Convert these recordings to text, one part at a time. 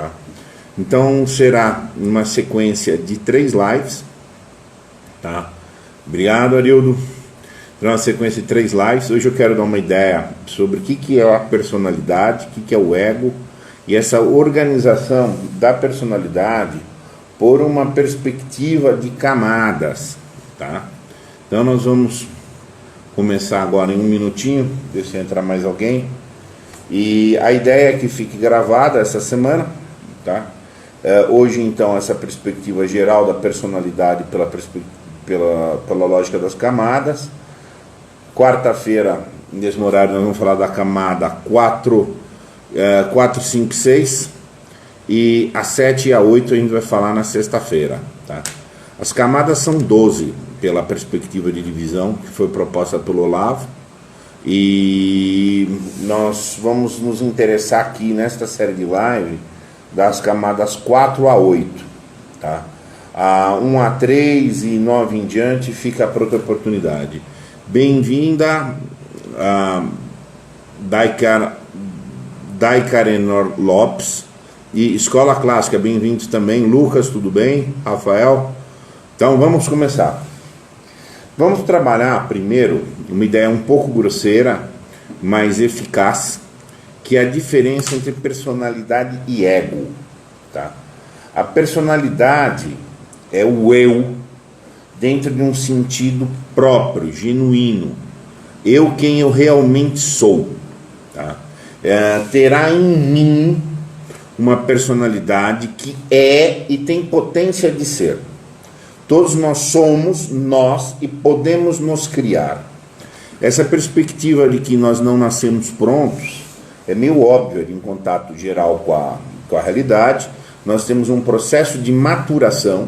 tá? Então será uma sequência de 3 lives, tá? Obrigado, Arildo. Será uma sequência de 3 lives. Hoje eu quero dar uma ideia sobre o que é a personalidade, o que é o ego, e essa organização da personalidade por uma perspectiva de camadas, tá? Então nós vamos começar agora em um minutinho, ver se entra mais alguém. E a ideia é que fique gravada essa semana, tá? Hoje, então, essa perspectiva geral da personalidade pela lógica das camadas. Quarta-feira, mesmo horário, nós vamos falar da camada 4, 5, 6. E a 7 e a 8 a gente vai falar na sexta-feira, tá? As camadas são 12, pela perspectiva de divisão que foi proposta pelo Olavo. E nós vamos nos interessar aqui nesta série de live das camadas 4 a 8, tá? A 1 a 3 e 9 em diante fica para outra oportunidade. Bem-vinda a Daikarenor Lopes e Escola Clássica, bem-vindos também. Lucas, tudo bem? Rafael? Então vamos começar. Vamos trabalhar primeiro uma ideia um pouco grosseira, mas eficaz, que é a diferença entre personalidade e ego, tá? A personalidade é o eu dentro de um sentido próprio, genuíno. Eu, quem eu realmente sou, tá? Terá em mim uma personalidade que é e tem potência de ser. Todos nós somos nós e podemos nos criar. Essa perspectiva de que nós não nascemos prontos é meio óbvia em contato geral com a realidade. Nós temos um processo de maturação,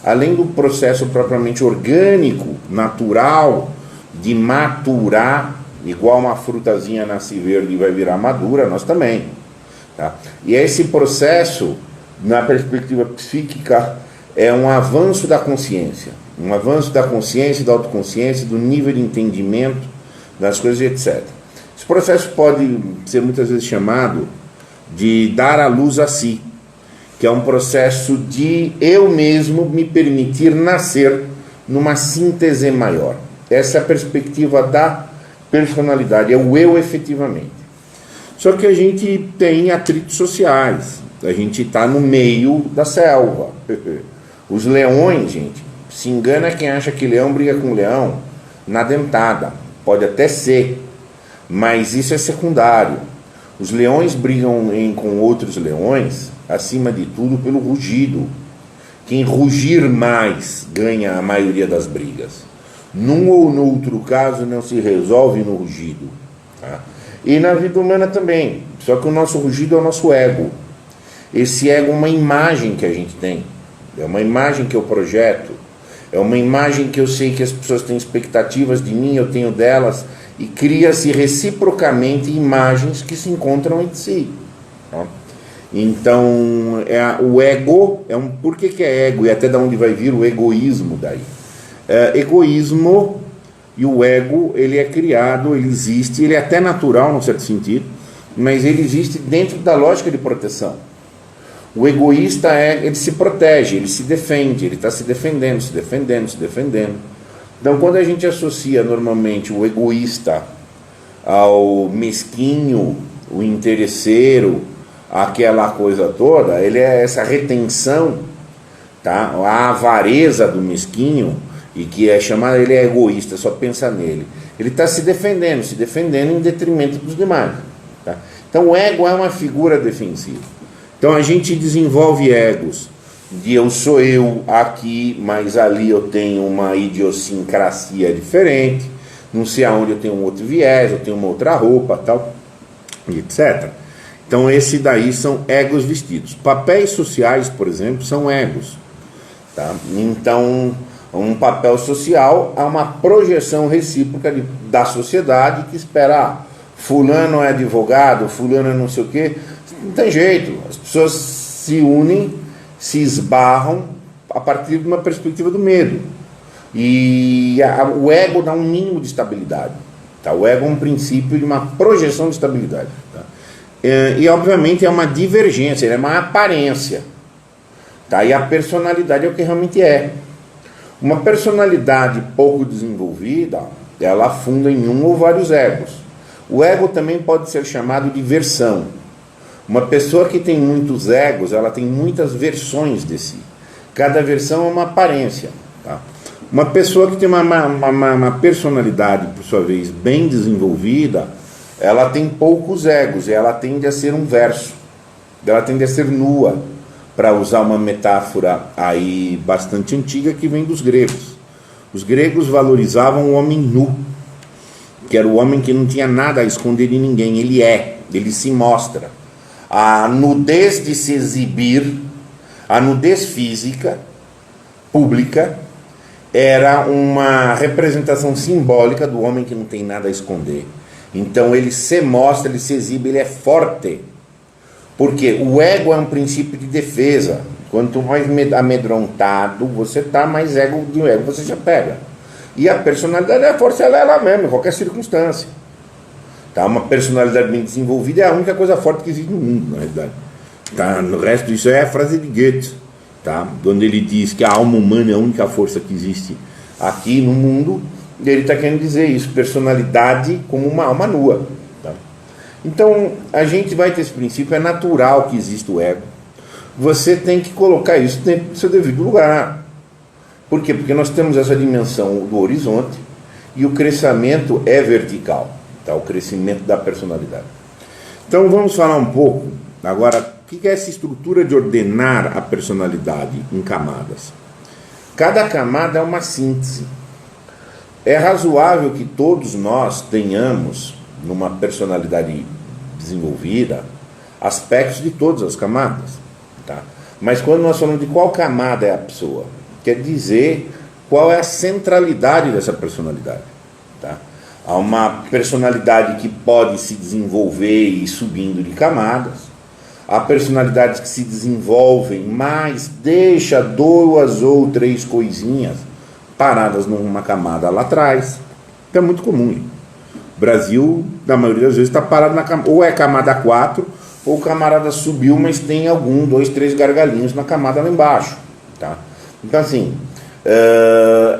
além do processo propriamente orgânico, natural, de maturar, igual uma frutazinha nasce verde e vai virar madura, nós também, tá? E esse processo, na perspectiva psíquica, é um avanço da consciência, da autoconsciência, do nível de entendimento das coisas, etc. Esse processo pode ser muitas vezes chamado de dar a luz a si, que é um processo de eu mesmo me permitir nascer numa síntese maior. Essa é a perspectiva da personalidade, é o eu efetivamente. Só que a gente tem atritos sociais, a gente está no meio da selva. Os leões, gente, se engana quem acha que leão briga com leão na dentada. Pode até ser, mas isso é secundário. Os leões brigam com outros leões, acima de tudo, pelo rugido. Quem rugir mais ganha a maioria das brigas. Num ou no outro caso não se resolve no rugido, tá? E na vida humana também. Só que o nosso rugido é o nosso ego. Esse ego é uma imagem que a gente tem. É uma imagem que eu projeto, é uma imagem que eu sei que as pessoas têm expectativas de mim, eu tenho delas, e cria-se reciprocamente imagens que se encontram entre si, tá? Então, o ego, por que é ego, e até de onde vai vir o egoísmo daí? Egoísmo e o ego, ele é criado, ele existe, ele é até natural, num certo sentido, mas ele existe dentro da lógica de proteção. O egoísta ele se protege, ele se defende, ele está se defendendo. Então, quando a gente associa normalmente o egoísta ao mesquinho, o interesseiro, aquela coisa toda, ele é essa retenção, tá? A avareza do mesquinho, e que é chamado, ele é egoísta, só pensa nele. Ele está se defendendo em detrimento dos demais, tá? Então, o ego é uma figura defensiva. Então a gente desenvolve egos de eu sou eu aqui, mas ali eu tenho uma idiosincrasia diferente, não sei aonde eu tenho um outro viés, eu tenho uma outra roupa, tal, e etc. Então esse daí são egos vestidos. Papéis sociais, por exemplo, são egos, tá? Então um papel social é uma projeção recíproca da sociedade que espera, fulano é advogado, fulano é não sei o quê. Não tem jeito, as pessoas se unem, se esbarram a partir de uma perspectiva do medo. E o ego dá um mínimo de estabilidade, tá? O ego é um princípio de uma projeção de estabilidade, tá? E obviamente é uma divergência, é uma aparência. Tá? E a personalidade é o que realmente é. Uma personalidade pouco desenvolvida, ela afunda em um ou vários egos. O ego também pode ser chamado de versão. Uma pessoa que tem muitos egos, ela tem muitas versões de si. Cada versão é uma aparência. Tá? Uma pessoa que tem uma personalidade, por sua vez, bem desenvolvida, ela tem poucos egos, e ela tende a ser um verso. Ela tende a ser nua, para usar uma metáfora aí bastante antiga que vem dos gregos. Os gregos valorizavam o homem nu, que era o homem que não tinha nada a esconder de ninguém. Ele se mostra. A nudez de se exibir, a nudez física, pública, era uma representação simbólica do homem que não tem nada a esconder. Então ele se mostra, ele se exibe, ele é forte. Porque o ego é um princípio de defesa. Quanto mais amedrontado você está, mais ego você já pega. E a personalidade, a força ela é ela mesma, em qualquer circunstância. Tá? Uma personalidade bem desenvolvida é a única coisa forte que existe no mundo, na realidade. Tá? No resto, isso é a frase de Goethe, tá? Onde ele diz que a alma humana é a única força que existe aqui no mundo. E ele está querendo dizer isso, personalidade como uma alma nua. Tá? Então, a gente vai ter esse princípio, é natural que exista o ego. Você tem que colocar isso dentro do seu devido lugar. Por quê? Porque nós temos essa dimensão do horizonte e o crescimento é vertical, tá? O crescimento da personalidade. Então, vamos falar um pouco, agora, o que é essa estrutura de ordenar a personalidade em camadas? Cada camada é uma síntese. É razoável que todos nós tenhamos, numa personalidade desenvolvida, aspectos de todas as camadas. Tá? Mas quando nós falamos de qual camada é a pessoa, quer dizer qual é a centralidade dessa personalidade. Tá? Há uma personalidade que pode se desenvolver e ir subindo de camadas. Há personalidades que se desenvolvem, mas deixa 2 ou 3 coisinhas paradas numa camada lá atrás, que é muito comum. O Brasil, na maioria das vezes, está parado na camada, ou é camada 4, ou o camarada subiu, mas tem 2, 3 gargalinhos na camada lá embaixo. Tá? Então, assim,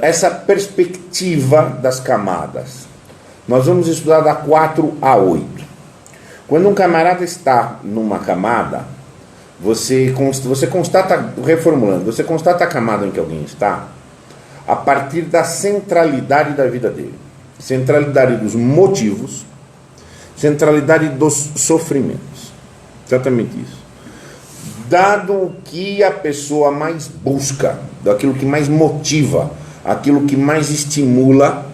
essa perspectiva das camadas, nós vamos estudar da 4 a 8. Quando um camarada está numa camada, você constata, reformulando, você constata a camada em que alguém está, a partir da centralidade da vida dele. Centralidade dos motivos, centralidade dos sofrimentos. Exatamente isso. Dado o que a pessoa mais busca, daquilo que mais motiva, aquilo que mais estimula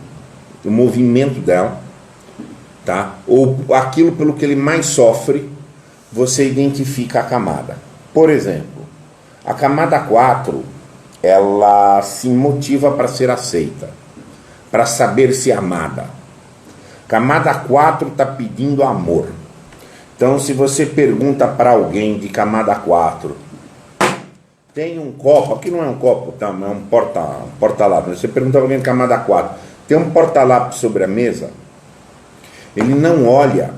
o movimento dela, tá? Ou aquilo pelo que ele mais sofre, você identifica a camada. Por exemplo, a camada 4, ela se motiva para ser aceita, para saber se amada. Camada 4 está pedindo amor. Então, se você pergunta para alguém de camada 4, tem um copo, aqui não é um copo, tá? É um porta-lápis. Você pergunta para alguém de camada 4, tem um porta-lápis sobre a mesa? Ele não olha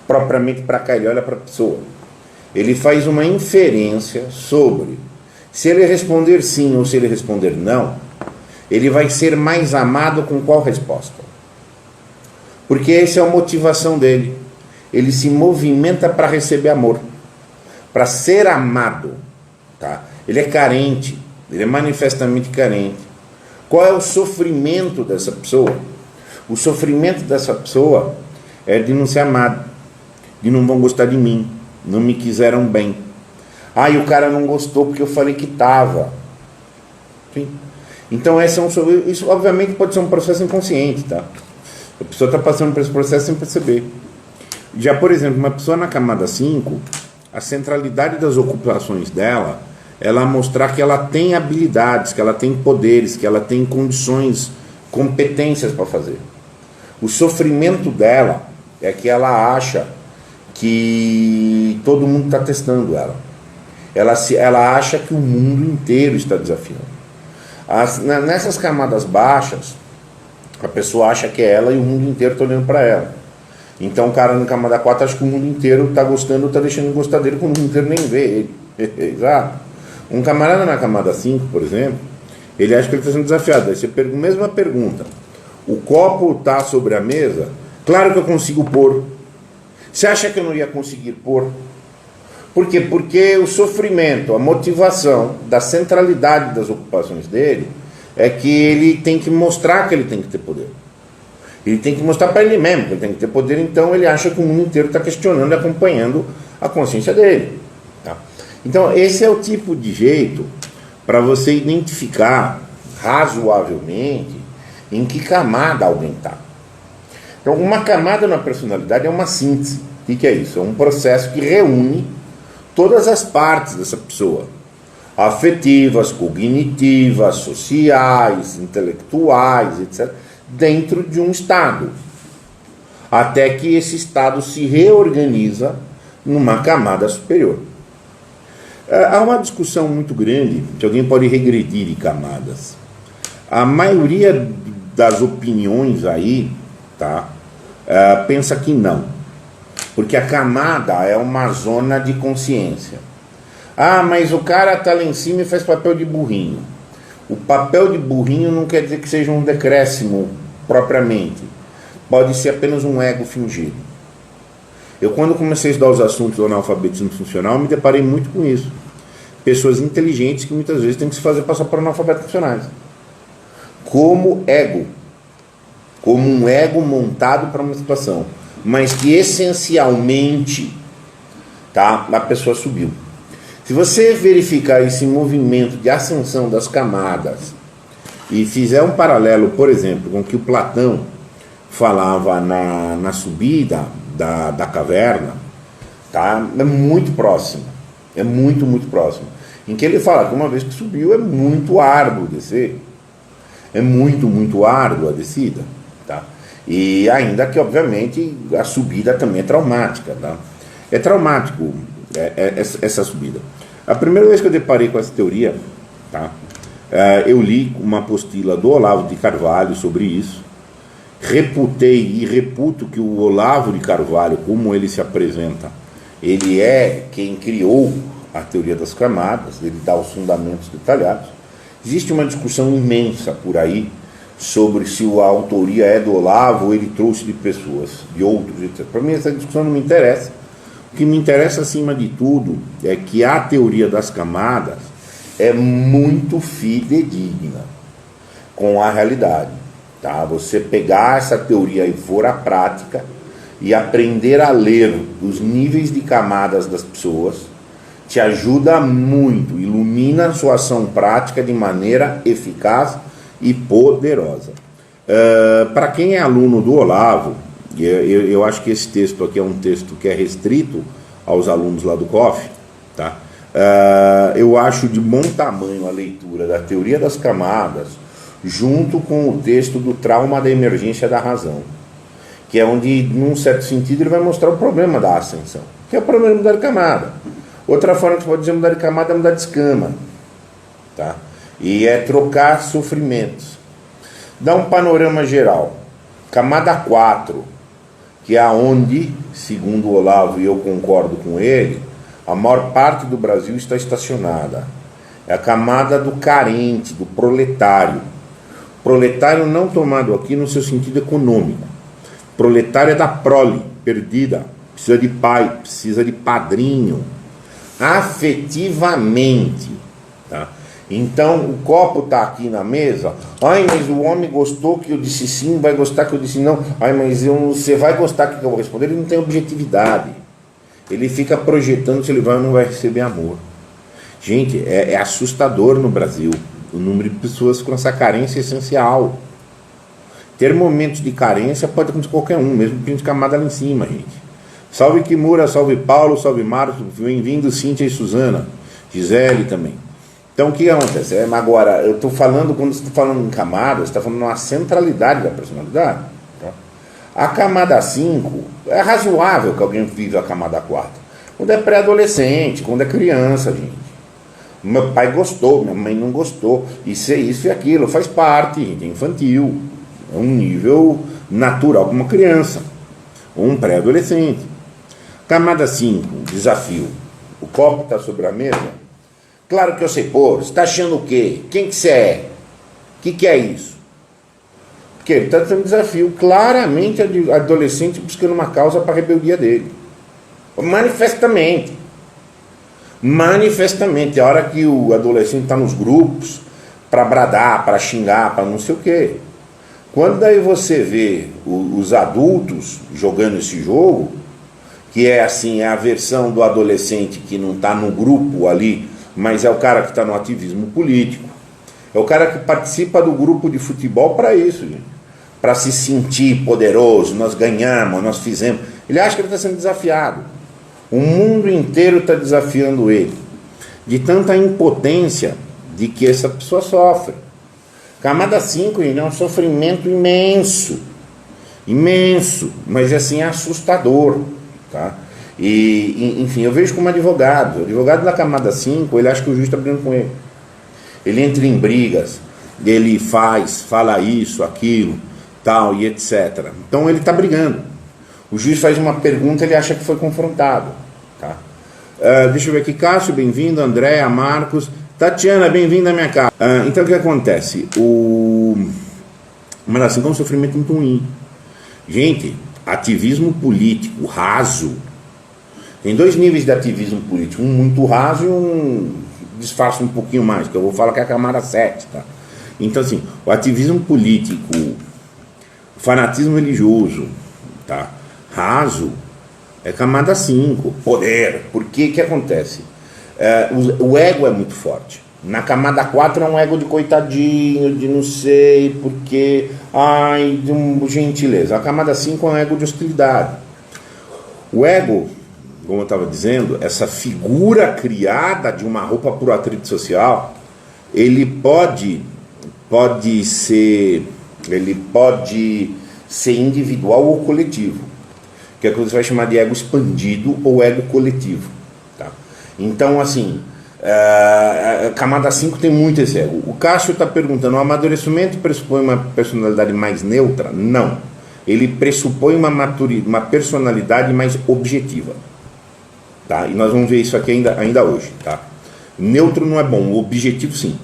propriamente para cá, ele olha para a pessoa. Ele faz uma inferência sobre, se ele responder sim ou se ele responder não, ele vai ser mais amado com qual resposta? Porque essa é a motivação dele. Ele se movimenta para receber amor, para ser amado. Tá? Ele é carente, ele é manifestamente carente. Qual é o sofrimento dessa pessoa? O sofrimento dessa pessoa é de não ser amado, de não vão gostar de mim, não me quiseram bem. E o cara não gostou porque eu falei que estava. Então isso obviamente pode ser um processo inconsciente, tá? A pessoa está passando por esse processo sem perceber. Já, por exemplo, uma pessoa na camada 5, a centralidade das ocupações dela, ela mostrar que ela tem habilidades, que ela tem poderes, que ela tem condições, competências para fazer. O sofrimento dela é que ela acha que todo mundo está testando ela. Ela acha que o mundo inteiro está desafiando. Nessas camadas baixas, a pessoa acha que é ela e o mundo inteiro está olhando para ela. Então o cara na camada 4 acha que o mundo inteiro está gostando, está deixando de gostar dele, quando o mundo inteiro nem vê ele. Exato. Um camarada na camada 5, por exemplo, ele acha que ele está sendo desafiado. Aí você mesma pergunta: o copo está sobre a mesa? Claro que eu consigo pôr. Você acha que eu não ia conseguir pôr? Por quê? Porque o sofrimento, a motivação da centralidade das ocupações dele é que ele tem que mostrar que ele tem que ter poder. Ele tem que mostrar para ele mesmo que ele tem que ter poder, então ele acha que o mundo inteiro está questionando e acompanhando a consciência dele. Tá? Então esse é o tipo de jeito para você identificar razoavelmente em que camada alguém está. Então uma camada na personalidade é uma síntese. O que é isso? É um processo que reúne todas as partes dessa pessoa: afetivas, cognitivas, sociais, intelectuais, etc., dentro de um estado, até que esse estado se reorganiza numa camada superior. Há uma discussão muito grande se alguém pode regredir de camadas. A maioria das opiniões aí, tá, pensa que não, porque a camada é uma zona de consciência. Ah, mas o cara está lá em cima e faz papel de burrinho. O papel de burrinho não quer dizer que seja um decréscimo propriamente. Pode ser apenas um ego fingido. Eu, quando comecei a estudar os assuntos do analfabetismo funcional, me deparei muito com isso. Pessoas inteligentes que muitas vezes têm que se fazer passar por analfabetos funcionais. Como ego. Como um ego montado para uma situação. Mas que essencialmente, tá, a pessoa subiu. Se você verificar esse movimento de ascensão das camadas e fizer um paralelo, por exemplo, com o que o Platão falava na subida da caverna, tá, é muito próximo. É muito, muito próximo. Em que ele fala que uma vez que subiu é muito árduo descer. É muito, muito árdua a descida. Tá? E ainda que, obviamente, a subida também é traumática. Tá? É traumático essa subida. A primeira vez que eu deparei com essa teoria, tá, eu li uma apostila do Olavo de Carvalho sobre isso, reputei e reputo que o Olavo de Carvalho, como ele se apresenta, ele é quem criou a teoria das camadas, ele dá os fundamentos detalhados. Existe uma discussão imensa por aí sobre se a autoria é do Olavo ou ele trouxe de pessoas, de outros, etc. Para mim essa discussão não me interessa. O que me interessa, acima de tudo, é que a teoria das camadas é muito fidedigna com a realidade. Tá? Você pegar essa teoria e for à prática e aprender a ler os níveis de camadas das pessoas, te ajuda muito, ilumina a sua ação prática de maneira eficaz e poderosa. Para quem é aluno do Olavo, eu acho que esse texto aqui é um texto que é restrito aos alunos lá do COF, tá? Eu acho de bom tamanho a leitura da teoria das camadas junto com o texto do trauma da emergência da razão, que é onde, num certo sentido, ele vai mostrar o problema da ascensão, que é o problema de mudar de camada. Outra forma que você pode dizer mudar de camada é mudar de escama, tá? E é trocar sofrimentos. Dá um panorama geral. Camada 4, que é onde, segundo o Olavo, e eu concordo com ele, a maior parte do Brasil está estacionada. É a camada do carente, do proletário. Proletário não tomado aqui no seu sentido econômico. Proletário é da prole, perdida, precisa de pai, precisa de padrinho, afetivamente, tá? Então o copo está aqui na mesa. Ai, mas o homem gostou que eu disse sim, vai gostar que eu disse não. Ai, mas você vai gostar que eu vou responder. Ele não tem objetividade. Ele fica projetando se ele vai ou não vai receber amor. Gente, é assustador no Brasil o número de pessoas com essa carência essencial. Ter momentos de carência pode acontecer qualquer um, mesmo que a gente camada lá em cima, gente. Salve Kimura, salve Paulo, salve Marcos, bem-vindo Cíntia e Suzana, Gisele também. Então o que acontece? Agora, eu estou falando, quando você está falando em camadas, você está falando numa centralidade da personalidade. Tá? A camada 5, é razoável que alguém vive a camada 4. Quando é pré-adolescente, quando é criança, gente. Meu pai gostou, minha mãe não gostou. Isso e aquilo, faz parte, gente, é infantil. É um nível natural de uma criança. ou um pré-adolescente. Camada 5, desafio. O copo está sobre a mesa. Claro que eu sei pôr. Você está achando o quê? Quem que você é? O que é isso? Porque ele está tendo um desafio. Claramente adolescente buscando uma causa para a rebeldia dele. Manifestamente. Manifestamente. A hora que o adolescente está nos grupos para bradar, para xingar, para não sei o quê. Quando daí você vê os adultos jogando esse jogo, que é assim, é a versão do adolescente que não está no grupo ali, mas é o cara que está no ativismo político, é o cara que participa do grupo de futebol para isso, para se sentir poderoso, nós ganhamos, nós fizemos. Ele acha que ele está sendo desafiado. O mundo inteiro está desafiando ele, de tanta impotência de que essa pessoa sofre. Camada 5 é um sofrimento imenso, imenso, mas assim, é assustador. Tá? E, enfim, eu vejo como advogado. O advogado da camada 5, ele acha que o juiz está brigando com ele. Ele entra em brigas, ele fala isso, aquilo, tal, e etc. Então ele está brigando. O juiz faz uma pergunta, ele acha que foi confrontado. Tá? Deixa eu ver aqui, Cássio, bem-vindo, Andréa, Marcos, Tatiana, bem-vinda à minha casa. Então o que acontece? Mas assim, é um sofrimento muito ruim. Gente, ativismo político raso. Tem dois níveis de ativismo político, um muito raso e um disfarça um pouquinho mais, que eu vou falar que é a camada 7, tá? Então assim, o ativismo político, o fanatismo religioso, tá? Raso, é camada 5, poder. Por que acontece? O ego é muito forte. Na camada 4 é um ego de coitadinho, de não sei porquê, de gentileza. A camada 5 é um ego de hostilidade. O ego, como eu estava dizendo, essa figura criada de uma roupa por atrito social, ele pode ser individual ou coletivo, que é o que você vai chamar de ego expandido ou ego coletivo. Tá? Então, assim, a camada 5 tem muito esse ego. O Cássio está perguntando, o amadurecimento pressupõe uma personalidade mais neutra? Não. Ele pressupõe uma personalidade mais objetiva. Tá? E nós vamos ver isso aqui ainda hoje. Tá? Neutro não é bom, objetivo sim.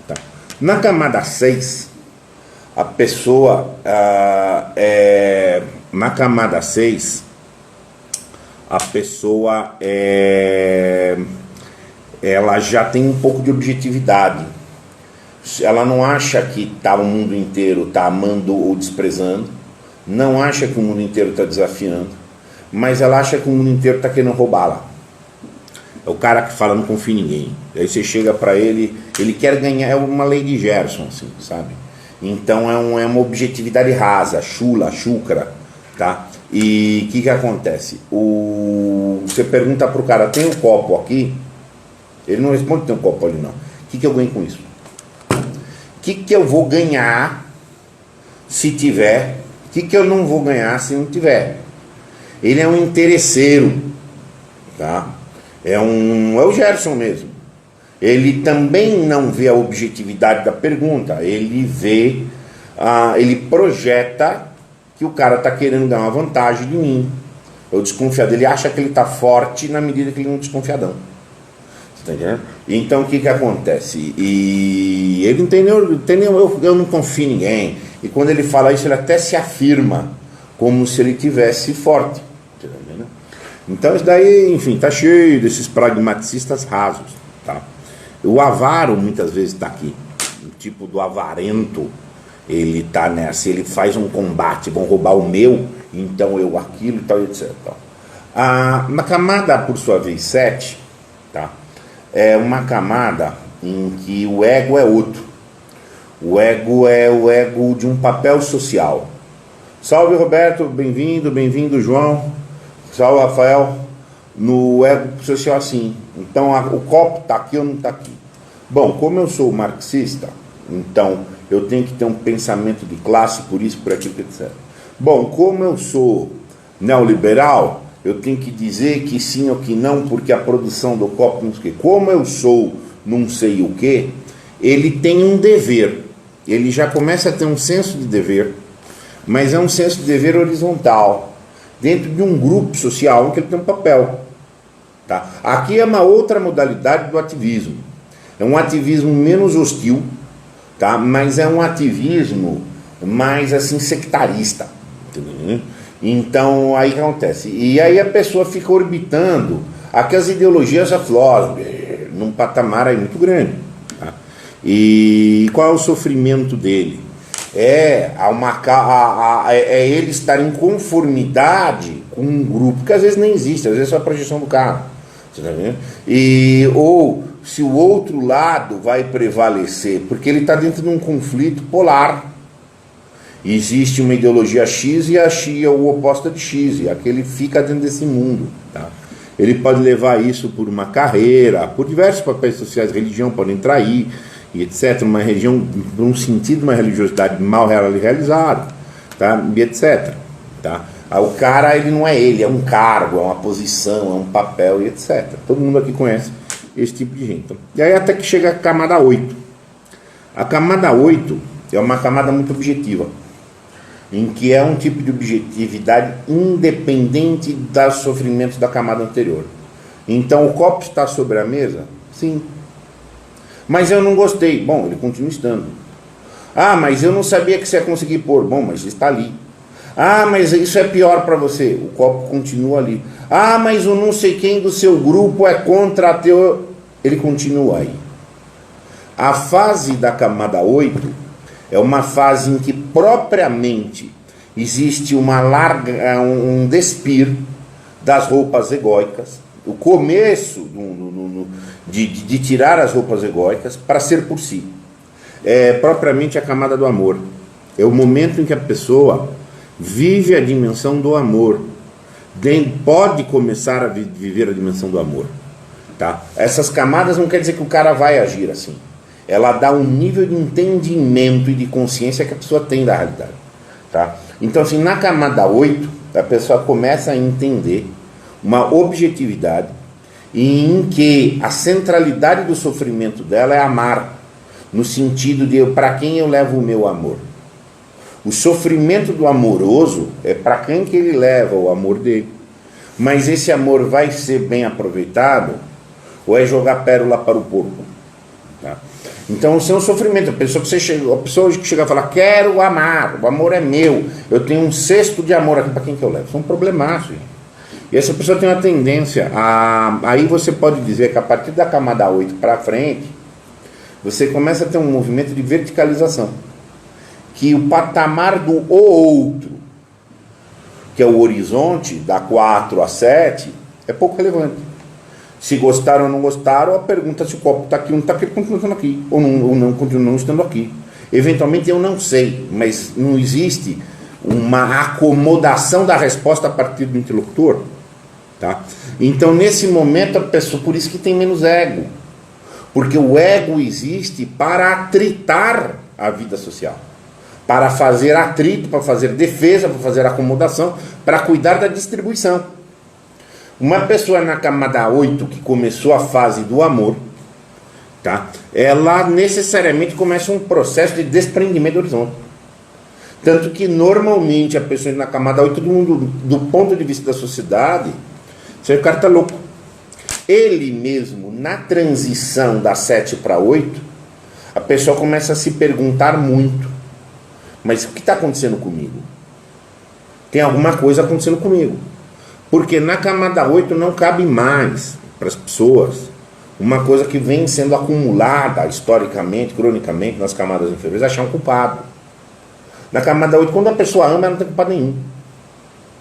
Tá? Na camada 6, a pessoa na camada 6, a pessoa ela já tem um pouco de objetividade. Ela não acha que o mundo inteiro está amando ou desprezando, não acha que o mundo inteiro está desafiando, mas ela acha que o mundo inteiro está querendo roubá-la. É o cara que fala, não confia em ninguém. Aí você chega para ele, ele quer ganhar, é uma lei de Gerson, assim, sabe? Então é uma objetividade rasa, chula, chucra, tá? E o que acontece? Você pergunta pro cara, tem um copo aqui? Ele não responde, tem um copo ali não. O que eu ganho com isso? O que eu vou ganhar se tiver? O que eu não vou ganhar se não tiver? Ele é um interesseiro, tá? É o Gerson mesmo. Ele também não vê a objetividade da pergunta. Ele vê, ele projeta que o cara está querendo ganhar uma vantagem de mim. Eu desconfiado. Ele acha que ele está forte na medida que ele não é desconfiadão. Tá entendendo? Então o que acontece? E ele entendeu, eu não confio em ninguém. E quando ele fala isso, ele até se afirma como se ele tivesse forte. Tá entendendo? Então isso daí, enfim, está cheio desses pragmaticistas rasos. Tá? O avaro muitas vezes está aqui. O tipo do avarento, ele está nessa, ele faz um combate, vão roubar o meu, então eu aquilo e tal, etc. Na camada, por sua vez, 7, tá? É uma camada em que o ego é outro. O ego é o ego de um papel social. Salve, Roberto, bem-vindo, João. Salve, Rafael. No ego social, assim. Então, o copo está aqui ou não está aqui? Bom, como eu sou marxista, então eu tenho que ter um pensamento de classe, por isso, por aquilo, etc. Bom, como eu sou neoliberal, eu tenho que dizer que sim ou que não, porque a produção do copo não sei o quê. Como eu sou não sei o quê, ele tem um dever. Ele já começa a ter um senso de dever, mas é um senso de dever horizontal. dentro de um grupo social em que ele tem um papel. Tá? Aqui é uma outra modalidade do ativismo. É um ativismo menos hostil, tá? Mas é um ativismo mais assim sectarista. Entendeu? Então, aí o que acontece? E aí a pessoa fica orbitando aquelas ideologias afloram num patamar aí muito grande. Tá? E qual é o sofrimento dele? É ele estar em conformidade com um grupo que às vezes nem existe, às vezes é só a projeção do cara. Você tá vendo? Ou se o outro lado vai prevalecer, porque ele está dentro de um conflito polar. Existe uma ideologia X e a X é o oposto de X, e aquele fica dentro desse mundo. Tá? Ele pode levar isso por uma carreira, por diversos papéis sociais, religião pode entrar aí, e etc. Uma região, por um sentido, uma religiosidade mal realizada, tá? E etc. Tá? O cara, ele não é ele, é um cargo, é uma posição, é um papel, e etc. Todo mundo aqui conhece esse tipo de gente. E aí até que chega a camada 8. A camada 8 é uma camada muito objetiva, em que é um tipo de objetividade independente dos sofrimentos da camada anterior. Então o copo está sobre a mesa? Sim. Mas eu não gostei. Bom, ele continua estando. Ah, mas eu não sabia que você ia conseguir pôr. Bom, mas está ali. Ah, mas isso é pior para você. O copo continua ali. Ah, mas o não sei quem do seu grupo é contra a teu... Ele continua aí. A fase da camada 8 é uma fase em que propriamente existe um despir das roupas egóicas, o começo de tirar as roupas egóicas para ser por si. É propriamente a camada do amor. É o momento em que a pessoa vive a dimensão do amor. Pode começar a viver a dimensão do amor. Tá? Essas camadas não quer dizer que o cara vai agir assim. Ela dá um nível de entendimento e de consciência que a pessoa tem da realidade. Tá? Então, assim, na camada 8, a pessoa começa a entender uma objetividade em que a centralidade do sofrimento dela é amar, no sentido de para quem eu levo o meu amor. O sofrimento do amoroso é para quem que ele leva o amor dele. Mas esse amor vai ser bem aproveitado ou é jogar pérola para o porco? Tá? Então, isso é um sofrimento. A pessoa que chega a falar, quero amar, o amor é meu, eu tenho um cesto de amor aqui, para quem que eu levo? Isso é um problemaço. Gente. E essa pessoa tem uma tendência aí você pode dizer que a partir da camada 8 para frente, você começa a ter um movimento de verticalização. Que o patamar do outro, que é o horizonte, da 4 a 7, é pouco relevante. Se gostaram ou não gostaram, a pergunta se o copo está aqui ou não está aqui, ele continua estando aqui, ou não continua não estando aqui. Eventualmente eu não sei, mas não existe uma acomodação da resposta a partir do interlocutor. Tá? Então nesse momento a pessoa, por isso que tem menos ego, porque o ego existe para atritar a vida social, para fazer atrito, para fazer defesa, para fazer acomodação, para cuidar da distribuição. Uma pessoa na camada 8 que começou a fase do amor, tá? Ela necessariamente começa um processo de desprendimento do horizonte. Tanto que normalmente a pessoa na camada 8, todo mundo, do ponto de vista da sociedade, o cara está louco. Ele mesmo, na transição da 7 para 8, a pessoa começa a se perguntar muito: mas o que está acontecendo comigo? Tem alguma coisa acontecendo comigo. Porque na camada 8 não cabe mais para as pessoas uma coisa que vem sendo acumulada historicamente, cronicamente, nas camadas inferiores, achar um culpado. Na camada 8, quando a pessoa ama, ela não tem culpado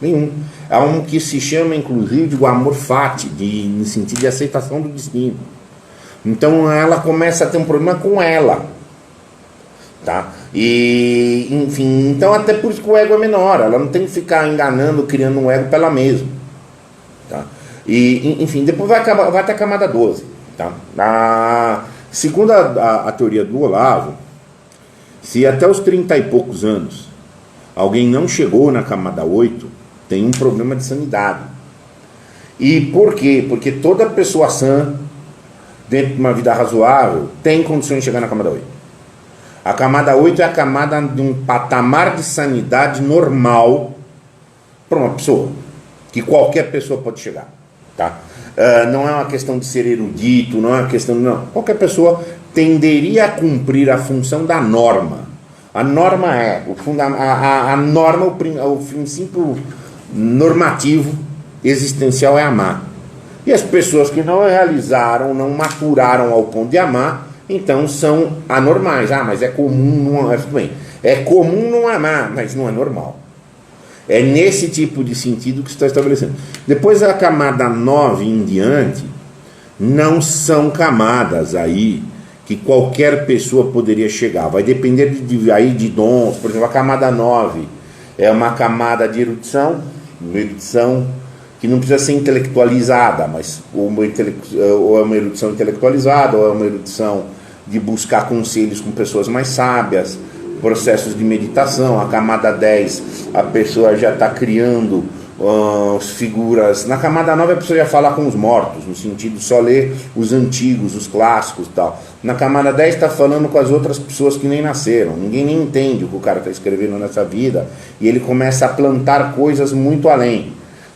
nenhum. Há um que se chama, inclusive, o amor fati, no sentido de aceitação do destino. Então ela começa a ter um problema com ela. Tá? E, enfim, então até por isso que o ego é menor. Ela não tem que ficar enganando, criando um ego para ela mesma. Tá? E, enfim, depois vai até a camada 12. Tá? Segundo a teoria do Olavo, se até os 30 e poucos anos alguém não chegou na camada 8, tem um problema de sanidade. E por quê? Porque toda pessoa sã, dentro de uma vida razoável, tem condições de chegar na camada 8. A camada 8 é a camada de um patamar de sanidade normal para uma pessoa. que qualquer pessoa pode chegar, tá? Não é uma questão de ser erudito, não é uma questão... Não, qualquer pessoa tenderia a cumprir a função da norma. A norma é... A norma, o princípio normativo existencial é amar. E as pessoas que não realizaram, não maturaram ao ponto de amar, então são anormais. Mas é comum não amar. Tudo bem. É comum não amar, mas não é normal. É nesse tipo de sentido que se está estabelecendo. Depois a camada 9 em diante, não são camadas aí que qualquer pessoa poderia chegar. Vai depender de dons. Por exemplo, a camada 9 é uma camada de erudição que não precisa ser intelectualizada, mas ou é uma erudição intelectualizada, ou é uma erudição de buscar conselhos com pessoas mais sábias, processos de meditação. A camada 10, a pessoa já está criando figuras. Na camada 9 a pessoa já fala com os mortos, no sentido só ler os antigos, os clássicos e tal. Na camada 10 está falando com as outras pessoas que nem nasceram. Ninguém nem entende o que o cara está escrevendo nessa vida, e ele começa a plantar coisas muito além,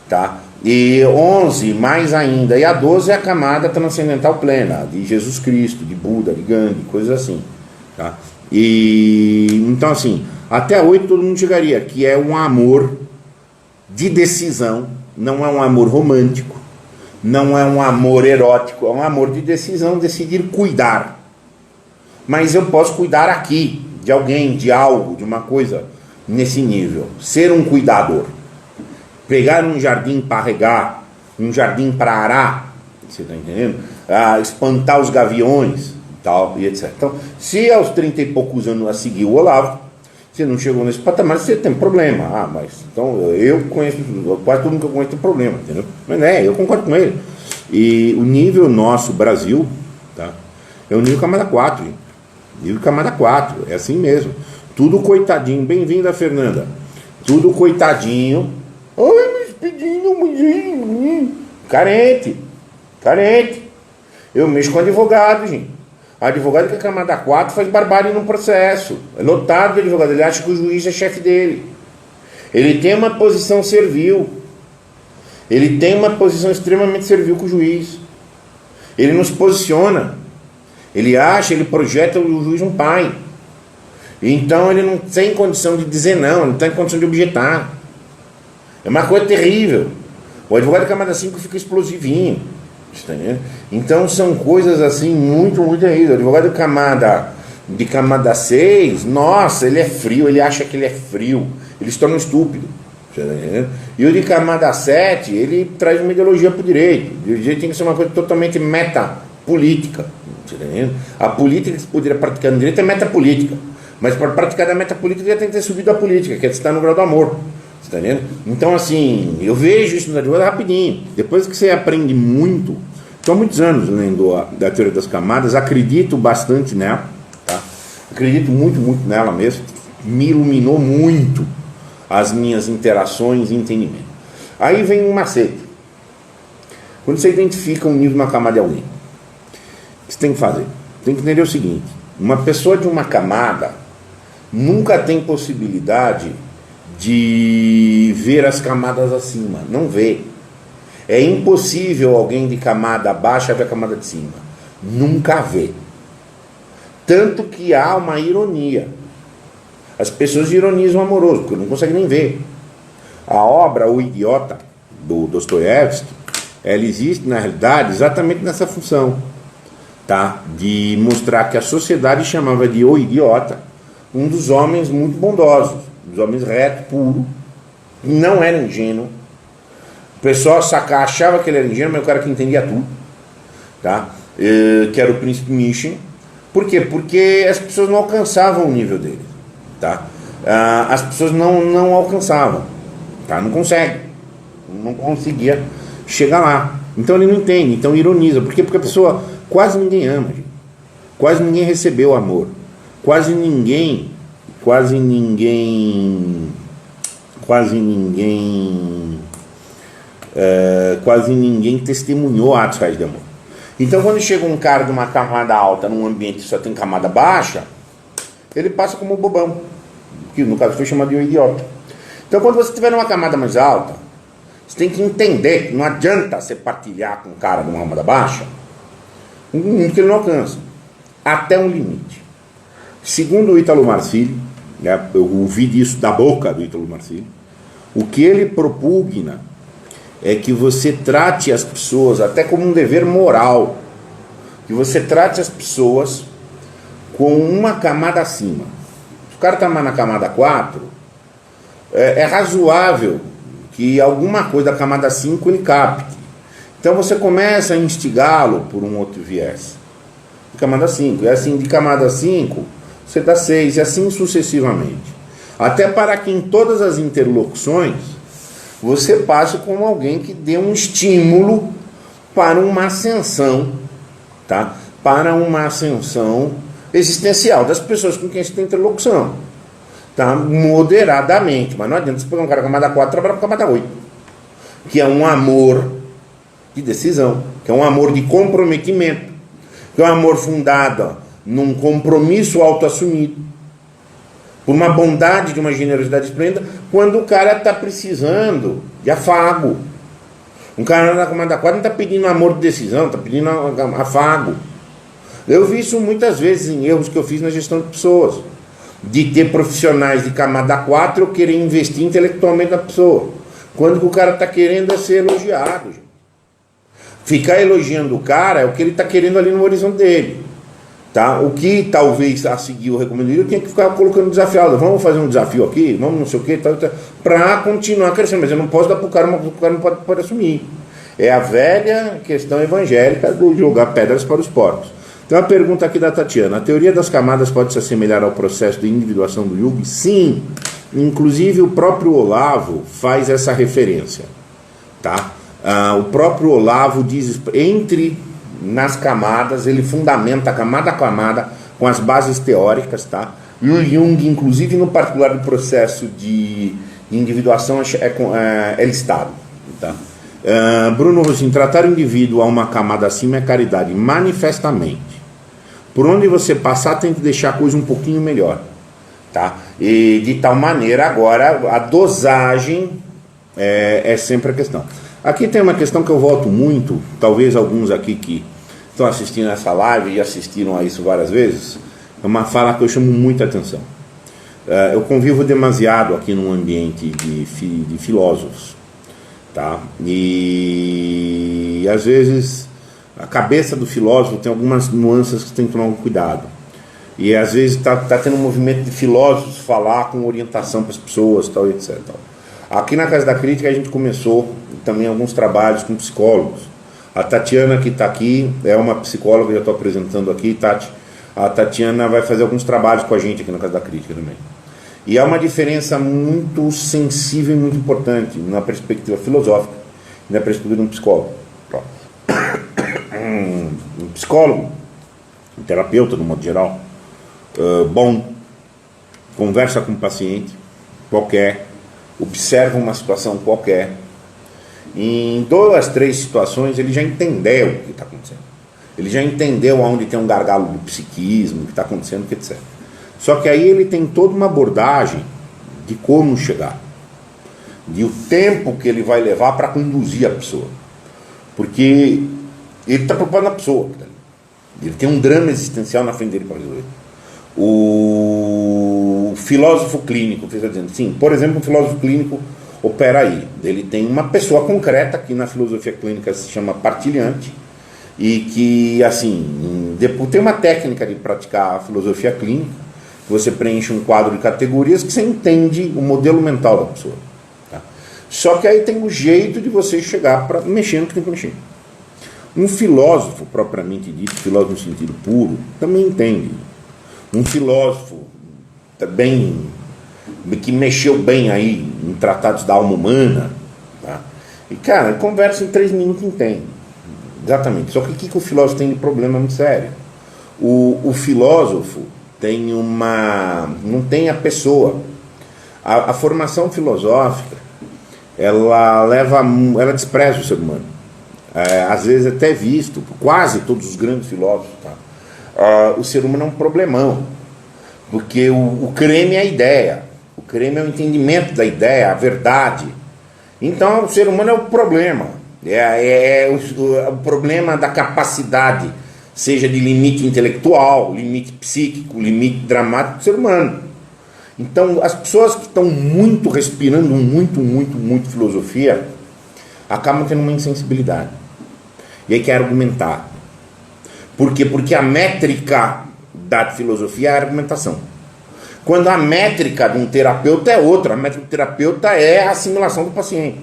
tá? E 11, mais ainda, e a 12 é a camada transcendental plena, de Jesus Cristo, de Buda, de Gandhi, coisas assim, tá? E então assim, até a 8 todo mundo chegaria, que é um amor de decisão, não é um amor romântico, não é um amor erótico, é um amor de decisão, decidir cuidar. Mas eu posso cuidar aqui, de alguém, de algo, de uma coisa nesse nível, ser um cuidador. Pegar um jardim para regar, um jardim para arar, você está entendendo? Espantar os gaviões, tal, e etc. Então, se aos 30 e poucos anos a seguir o Olavo, você não chegou nesse patamar, você tem problema. Mas então eu conheço, quase todo mundo que eu conheço tem problema, entendeu? Mas eu concordo com ele. E o nível nosso, Brasil, tá? É o nível camada 4, hein? Nível camada 4, é assim mesmo. Tudo coitadinho, bem-vinda, Fernanda. Tudo coitadinho. Mas pedindo carente. Eu mexo com advogado, gente. Advogado que é camada 4 faz barbárie no processo. É lotado de advogado. Ele acha que o juiz é chefe dele. Ele tem uma posição servil. Ele tem uma posição extremamente servil com o juiz. Ele não se posiciona. Ele projeta o juiz um pai. Então ele não tem condição de dizer não, ele não tem condição de objetar. É uma coisa terrível. O advogado de camada 5 fica explosivinho. Então são coisas assim muito, muito terríveis. O advogado de camada 6, nossa, ele é frio, ele acha que ele é frio, ele se torna estúpido. E o de camada 7, ele traz uma ideologia para o direito. O direito tem que ser uma coisa totalmente metapolítica. A política que se poderia praticar no direito é metapolítica. Mas para praticar a metapolítica já tem que ter subido a política, que é estar no grau do amor. Tá entendendo? Então assim, eu vejo isso no advogado rapidinho. Depois que você aprende muito, estou há muitos anos lendo da teoria das camadas, acredito bastante nela, tá? Acredito muito, muito nela mesmo. Me iluminou muito as minhas interações e entendimento. Aí vem um macete. Quando você identifica um nível na camada de alguém, o que você tem que fazer? Tem que entender o seguinte: uma pessoa de uma camada nunca tem possibilidade de ver as camadas acima, não vê. É impossível alguém de camada baixa ver a camada de cima, nunca vê. Tanto que há uma ironia. As pessoas ironizam o amoroso, porque não conseguem nem ver. A obra O Idiota, do Dostoiévski, ela existe na realidade exatamente nessa função, tá? De mostrar que a sociedade chamava de O Idiota um dos homens muito bondosos, dos homens retos, puro, não era ingênuo. O pessoal achava que ele era ingênuo, mas o cara que entendia tudo, tá? Que era o príncipe Mishin. Por quê? Porque as pessoas não alcançavam o nível dele, tá? As pessoas não alcançavam, tá? Não conseguia chegar lá. Então ele não entende, então ironiza. Por quê? Porque a pessoa, quase ninguém ama, gente. Quase ninguém recebeu amor. Quase ninguém testemunhou atos reais de amor. Então quando chega um cara de uma camada alta num ambiente que só tem camada baixa, ele passa como bobão, que no caso foi chamado de um idiota. Então quando você estiver numa camada mais alta, Você tem que entender que não adianta você partilhar com um cara de uma rama baixa um limite que ele não alcança. Até um limite. Segundo o Ítalo Marcilli, né, eu ouvi disso da boca do Ítalo Marcilli, o que ele propugna é que você trate as pessoas até como um dever moral, que você trate as pessoas com uma camada acima. Se o cara está na camada 4, é razoável que alguma coisa da camada 5 ele capte. Então você começa a instigá-lo por um outro viés. De camada 5, e assim de camada 5 você dá 6, e assim sucessivamente. Até para que em todas as interlocuções você passe como alguém que dê um estímulo para uma ascensão, tá? Para uma ascensão existencial das pessoas com quem você tem interlocução, tá? Moderadamente, mas não adianta você pegar um cara com camada 4 e trabalhar com camada 8, que é um amor de decisão, que é um amor de comprometimento, que é um amor fundado num compromisso autoassumido, por uma bondade, de uma generosidade esplêndida, quando o cara está precisando de afago. Um cara na camada 4 não está pedindo amor de decisão, está pedindo afago. Eu vi isso muitas vezes em erros que eu fiz na gestão de pessoas, de ter profissionais de camada 4 eu querer investir intelectualmente na pessoa, quando o que o cara está querendo é ser elogiado, gente. Ficar elogiando o cara é o que ele está querendo ali no horizonte dele, tá? O que talvez a seguir eu recomendaria, eu tinha que ficar colocando desafiado. Vamos fazer um desafio aqui, vamos não sei o que, para continuar crescendo, mas eu não posso dar para o cara uma coisa que o cara não pode assumir. É a velha questão evangélica do jogar pedras para os porcos. Tem uma pergunta aqui da Tatiana: a teoria das camadas pode se assemelhar ao processo de individuação do Jung? Sim, inclusive o próprio Olavo faz essa referência, tá? O próprio Olavo diz, nas camadas, ele fundamenta camada a camada com as bases teóricas, tá? E o Jung, inclusive no particular do processo de individuação, é listado, tá? Bruno Rosin: tratar o indivíduo a uma camada acima é caridade, manifestamente. Por onde você passar tem que deixar a coisa um pouquinho melhor, tá? E de tal maneira, agora, a dosagem é sempre a questão. Aqui tem uma questão que eu volto muito, talvez alguns aqui que estão assistindo essa live e assistiram a isso várias vezes, é uma fala que eu chamo muita atenção. Eu convivo demasiado aqui num ambiente de filósofos, tá? E às vezes a cabeça do filósofo tem algumas nuances que você tem que tomar um cuidado. E às vezes está tendo um movimento de filósofos falar com orientação para as pessoas, tal, etc. Tal. Aqui na Casa da Crítica a gente começou também alguns trabalhos com psicólogos. A Tatiana, que está aqui, é uma psicóloga que eu estou apresentando aqui, Tati. A Tatiana vai fazer alguns trabalhos com a gente aqui na Casa da Crítica também. E há uma diferença muito sensível e muito importante na perspectiva filosófica e na perspectiva de um psicólogo. Um psicólogo, um terapeuta, de um modo geral, bom, conversa com um paciente qualquer, observa uma situação qualquer, em 2, 3 situações ele já entendeu o que está acontecendo, ele já entendeu onde tem um gargalo do psiquismo, o que está acontecendo, etc. Só que aí ele tem toda uma abordagem de como chegar, de o tempo que ele vai levar para conduzir a pessoa, porque ele está preocupado na pessoa, ele tem um drama existencial na frente dele para resolver. O filósofo clínico, você está dizendo, sim, por exemplo, um filósofo clínico opera aí, ele tem uma pessoa concreta que na filosofia clínica se chama partilhante, e que, assim, tem uma técnica de praticar a filosofia clínica, você preenche um quadro de categorias que você entende o modelo mental da pessoa, tá? Só que aí tem um jeito de você chegar para mexer no que tem que mexer. Um filósofo propriamente dito, filósofo no sentido puro, também entende. Um filósofo também que mexeu bem aí em tratados da alma humana, tá? E cara, conversa em 3 minutos e entende exatamente. Só que o que o filósofo tem de problema muito sério? O filósofo tem não tem a pessoa. A formação filosófica ela despreza o ser humano. Às vezes até visto por quase todos os grandes filósofos, tá? O ser humano é um problemão, porque o creme é a ideia, o creme é o entendimento da ideia, a verdade, Então, o ser humano é o problema. O problema da capacidade, seja de limite intelectual, limite psíquico, limite dramático do ser humano. Então, as pessoas que estão respirando muito filosofia, acabam tendo uma insensibilidade. E aí quer argumentar. Por quê? Porque a métrica da filosofia é a argumentação. Quando a métrica de um terapeuta é outra, a métrica do terapeuta é a assimilação do paciente.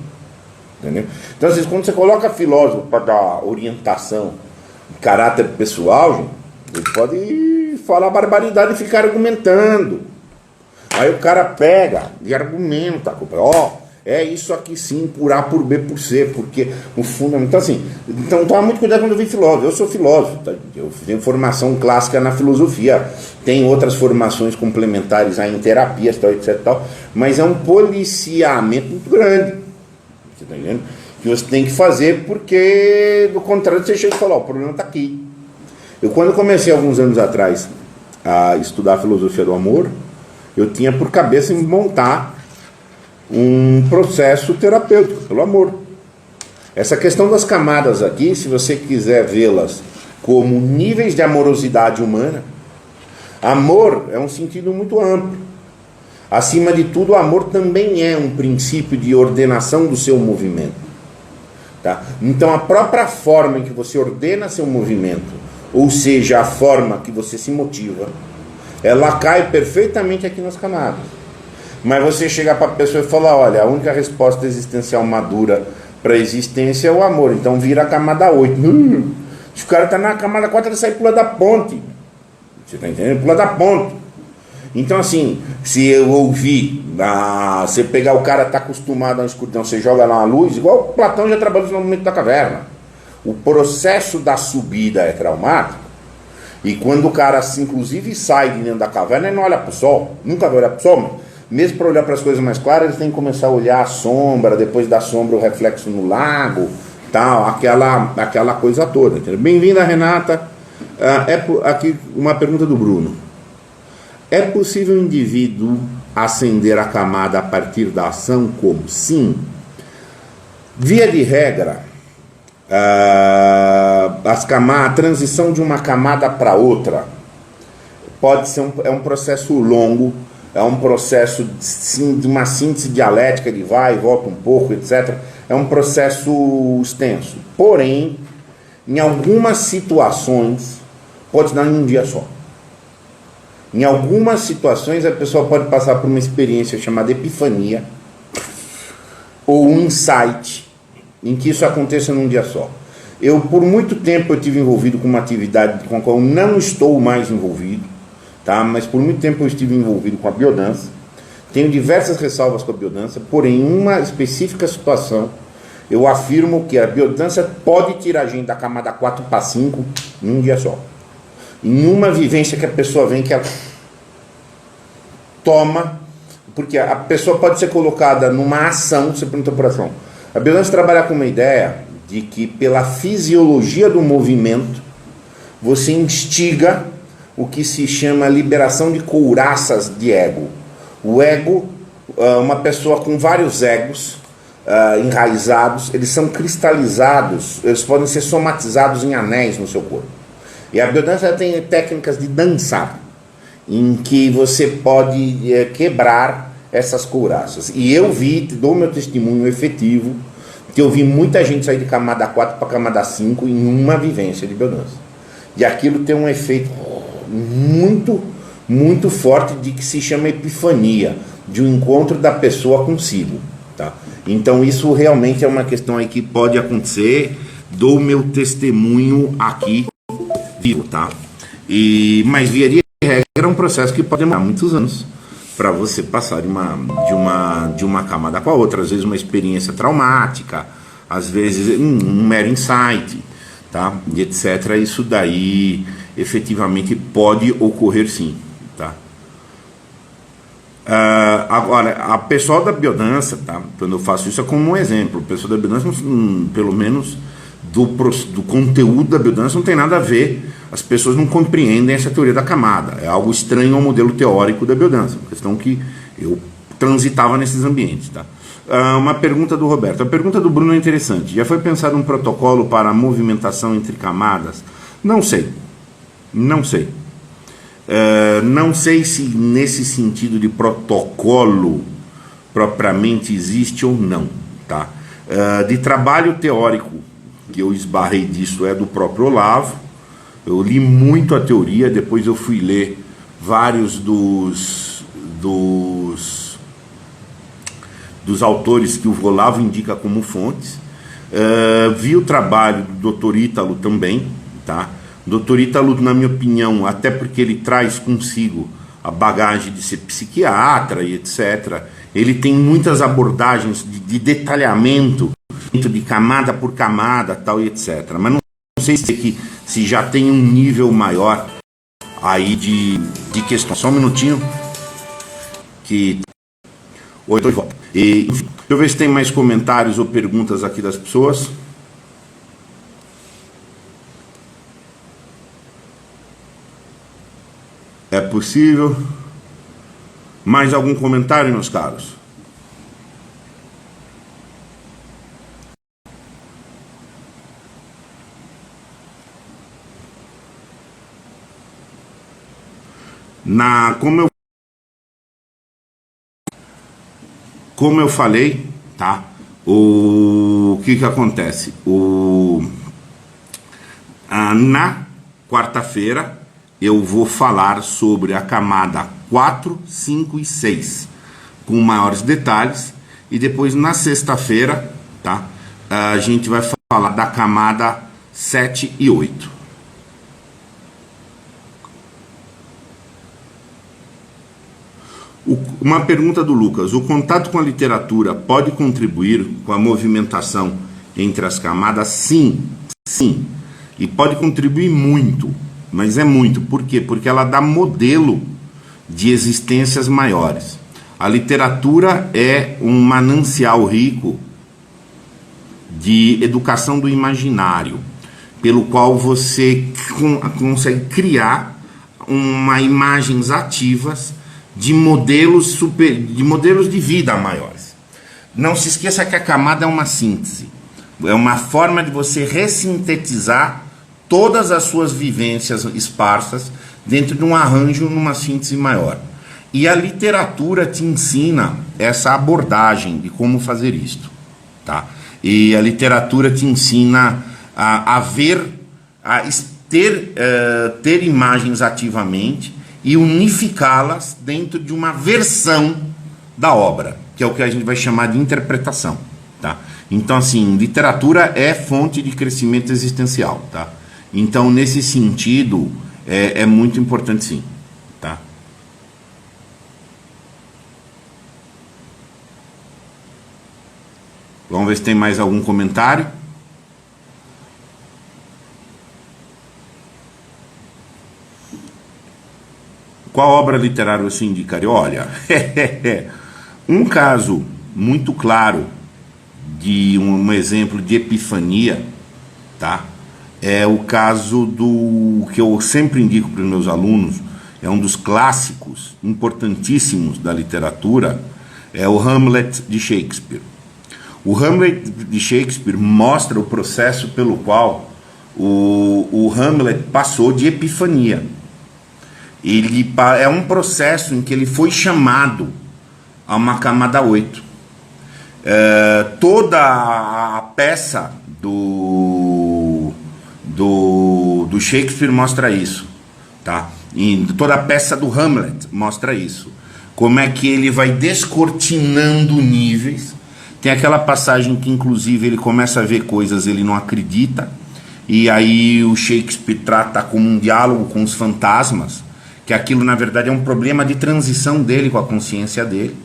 Entendeu? Então, às vezes, quando você coloca filósofo para dar orientação de caráter pessoal, gente, ele pode falar barbaridade e ficar argumentando. Aí o cara pega e argumenta, é isso aqui sim, por A, por B, por C, porque o fundamento. Então, assim, toma muito cuidado quando eu vi filósofo. Eu sou filósofo, tá? Eu tenho formação clássica na filosofia, tenho outras formações complementares aí em terapias, tal, etc. Tal, mas é um policiamento muito grande. Você está entendendo? Que você tem que fazer, porque do contrário você chega e fala: o problema está aqui. Eu, quando comecei alguns anos atrás a estudar a filosofia do amor, eu tinha por cabeça em montar um processo terapêutico pelo amor. Essa questão das camadas aqui, se você quiser vê-las como níveis de amorosidade humana, amor é um sentido muito amplo. Acima de tudo, o amor também é um princípio de ordenação do seu movimento. Tá? Então, a própria forma em que você ordena seu movimento, ou seja, a forma que você se motiva, ela cai perfeitamente aqui nas camadas. Mas você chegar para a pessoa e falar: olha, a única resposta existencial madura para a existência é o amor, então vira a camada 8. Se o cara está na camada 4, ele sai e pula da ponte. Você está entendendo? Pula da ponte. Então, assim, se eu ouvir, você pegar o cara está acostumado à escuridão, você joga lá uma luz, igual o Platão já trabalhou no momento da caverna. O processo da subida é traumático, e quando o cara, inclusive, sai de dentro da caverna, ele não olha para o sol, nunca vai olhar para o sol, mesmo para olhar para as coisas mais claras, ele tem que começar a olhar a sombra, depois da sombra o reflexo no lago, tal, aquela coisa toda. Bem-vinda, Renata. Aqui uma pergunta do Bruno. É possível o indivíduo ascender a camada a partir da ação como? Sim. Via de regra, a transição de uma camada para outra pode ser um processo longo, é um processo de uma síntese dialética de vai e volta um pouco, etc. É um processo extenso. Porém, em algumas situações, pode dar em um dia só. Em algumas situações, a pessoa pode passar por uma experiência chamada epifania ou um insight, em que isso aconteça num dia só. Por muito tempo, eu estive envolvido com uma atividade com a qual eu não estou mais envolvido, tá? Mas por muito tempo eu estive envolvido com a biodança. Tenho diversas ressalvas com a biodança, porém, em uma específica situação, eu afirmo que a biodança pode tirar a gente da camada 4 para 5 em um dia só. Em uma vivência que a pessoa vem, que ela toma, porque a pessoa pode ser colocada numa ação, você pergunta por ação. A biodança trabalha com uma ideia de que, pela fisiologia do movimento, você instiga o que se chama liberação de couraças de ego. O ego, uma pessoa com vários egos enraizados, eles são cristalizados, eles podem ser somatizados em anéis no seu corpo. E a biodança tem técnicas de dançar, em que você pode quebrar essas couraças. E eu dou meu testemunho efetivo, que eu vi muita gente sair de camada 4 para camada 5 em uma vivência de biodança. E aquilo tem um efeito muito, muito forte, de que se chama epifania, de um encontro da pessoa consigo. Tá? Então isso realmente é uma questão aí que pode acontecer, dou meu testemunho aqui vivo, tá? Mas via de regra é um processo que pode demorar muitos anos para você passar de uma camada com a outra, às vezes uma experiência traumática, às vezes um mero insight, tá? E etc. Isso daí efetivamente pode ocorrer sim, tá? Agora, a pessoal da biodança, tá? Quando eu faço isso é como um exemplo, o pessoal da biodança, pelo menos do conteúdo da biodança, não tem nada a ver, as pessoas não compreendem essa teoria da camada, é algo estranho ao modelo teórico da biodança, uma questão que eu transitava nesses ambientes, tá? Uma pergunta do Roberto. A pergunta do Bruno é interessante. Já foi pensado um protocolo para a movimentação entre camadas? Não sei. Não sei. Não sei se nesse sentido de protocolo propriamente existe ou não. Tá? De trabalho teórico, que eu esbarrei disso, é do próprio Olavo. Eu li muito a teoria, depois eu fui ler vários dos autores que o Olavo indica como fontes. Vi o trabalho do Dr. Ítalo também, tá? O Dr. Ítalo, na minha opinião, até porque ele traz consigo a bagagem de ser psiquiatra e etc., ele tem muitas abordagens de detalhamento, de camada por camada, tal e etc. Mas não sei se já tem um nível maior aí de questão. Só um minutinho. Que... Oi, tô de volta. Enfim, deixa eu ver se tem mais comentários ou perguntas aqui das pessoas. É possível? Mais algum comentário, meus caros? Como eu falei, tá? O que acontece? Na quarta-feira eu vou falar sobre a camada 4, 5 e 6 com maiores detalhes, e depois na sexta-feira, tá? A gente vai falar da camada 7 e 8. Uma pergunta do Lucas: o contato com a literatura pode contribuir com a movimentação entre as camadas? Sim, sim. E pode contribuir muito, mas é muito. Por quê? Porque ela dá modelo de existências maiores. A literatura é um manancial rico de educação do imaginário, pelo qual você consegue criar imagens ativas de modelos de vida maiores. Não se esqueça que a camada é uma síntese, é uma forma de você ressintetizar todas as suas vivências esparsas dentro de um arranjo, numa síntese maior. E a literatura te ensina essa abordagem de como fazer isto, tá? E a literatura te ensina a ver, ter imagens ativamente e unificá-las dentro de uma versão da obra, que é o que a gente vai chamar de interpretação, tá? Então, assim, literatura é fonte de crescimento existencial, tá? Então, nesse sentido, é muito importante, sim, tá? Vamos ver se tem mais algum comentário. Qual obra literária você indicaria? Olha, um caso muito claro de um exemplo de epifania, tá? É o caso do que eu sempre indico para os meus alunos, é um dos clássicos importantíssimos da literatura, é o Hamlet de Shakespeare. O Hamlet de Shakespeare mostra o processo pelo qual o Hamlet passou de epifania. Ele é um processo em que ele foi chamado a uma camada 8. Toda a peça do Shakespeare mostra isso, tá? E toda a peça do Hamlet mostra isso. Como é que ele vai descortinando níveis. Tem aquela passagem que inclusive ele começa a ver coisas, ele não acredita, e aí o Shakespeare trata como um diálogo com os fantasmas, que aquilo na verdade é um problema de transição dele com a consciência dele.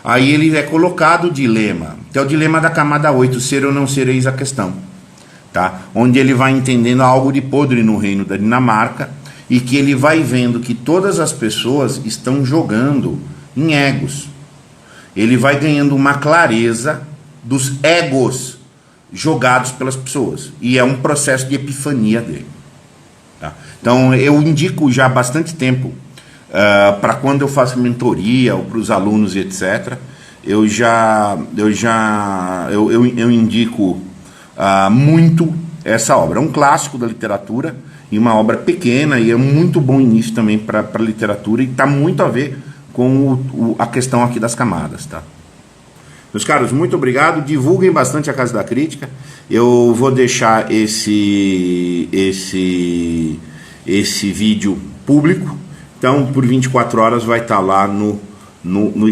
Aí ele é colocado o dilema, que é o dilema da camada 8, ser ou não ser, eis a questão, tá? Onde ele vai entendendo algo de podre no reino da Dinamarca, e que ele vai vendo que todas as pessoas estão jogando em egos. Ele vai ganhando uma clareza dos egos jogados pelas pessoas, e é um processo de epifania dele, tá? Então eu indico já há bastante tempo, para quando eu faço mentoria ou para os alunos e etc., eu indico muito essa obra. É um clássico da literatura e uma obra pequena, e é muito bom início também para a literatura, e está muito a ver com a questão aqui das camadas, tá? Meus caros, muito obrigado. Divulguem bastante a Casa da Crítica. Eu vou deixar esse vídeo público. Então, por 24 horas vai estar lá no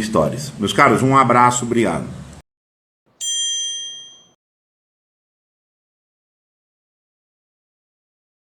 Stories. Meus caros, um abraço, obrigado.